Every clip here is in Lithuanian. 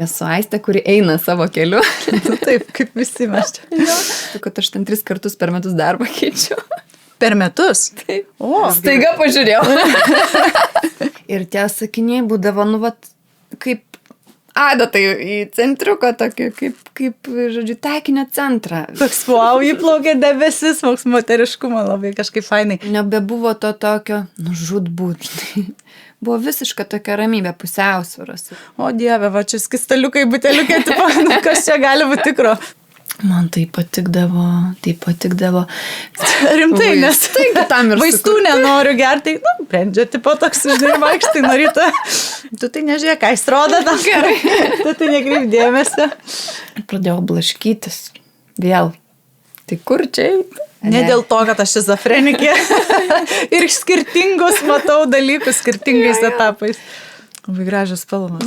Esu Aistė, kuri eina savo keliu. Taip, kaip visi mes čia. Tai kad aš ten 3 kartus per metus darbą keičiu. Per metus? Taip. O, staiga pažiūrėjau. Ir tie sakiniai būdavo, kaip adatai į centriuką, tokį, kaip žodžiu, taikinio centrą. toks wow, įplaukė debesis, moks moteriškumo labai kažkaip fainai. Nebebuvo to tokio, žudbūt, žinai. Buvo visiška tokia ramybė, pusiausvyros. O dieve, va čia skistaliukai, buteliukai, tipo, kas čia gali būti tikro. Man tai patikdavo. Rimtai, nes Taigi tam ir vaistų nenoriu gerti, brendžia, tipo, toks, žinai, vaikštai nuo ryto. Tu tai nežiūrėk, ką jis rodo tam. Gerai. Tu tai nekreip dėmesio. Pradėjau blaškytis. Vėl. Tai kur čia eiti? Ne dėl to, kad aš šizofrenikė ir skirtingus matau dalykus skirtingais etapais. Labai gražios spalvos.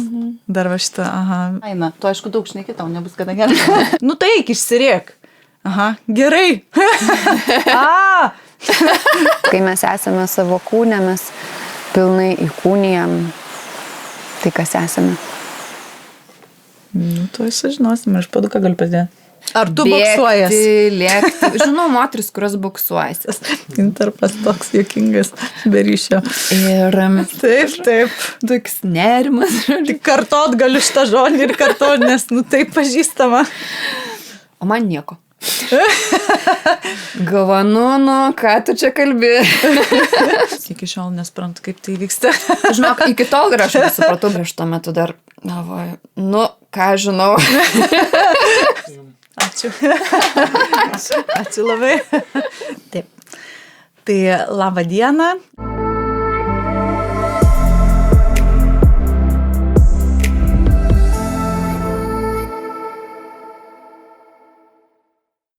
Dar va šitą, aha. Aina, tu aišku daug šneki, tau nebus kada gerai. Tai eik, išsirėk. Aha, gerai. Kai mes esame savo kūne, mes pilnai įkūnijam tai, kas esame. Tu sužinosim, aš paduką galiu padėti. Ar tu boksuojas? Lėkti. Žinau, moteris, kurios boksuojasi. Interpas toks juokingas, be ryšio. Ir Taip. toks nerimas. Tik kartot galiu šitą žodį ir kartot, nes, taip pažįstama. O man nieko. Galvoju, ką tu čia kalbi? Iki šiol nesprantu, kaip tai vyksta. Žinok, iki tol ir aš nesupratau, prieš tuo metu dar galvoju, ką žinau. Ačiū. Ačiū labai. Taip. Tai labą dieną.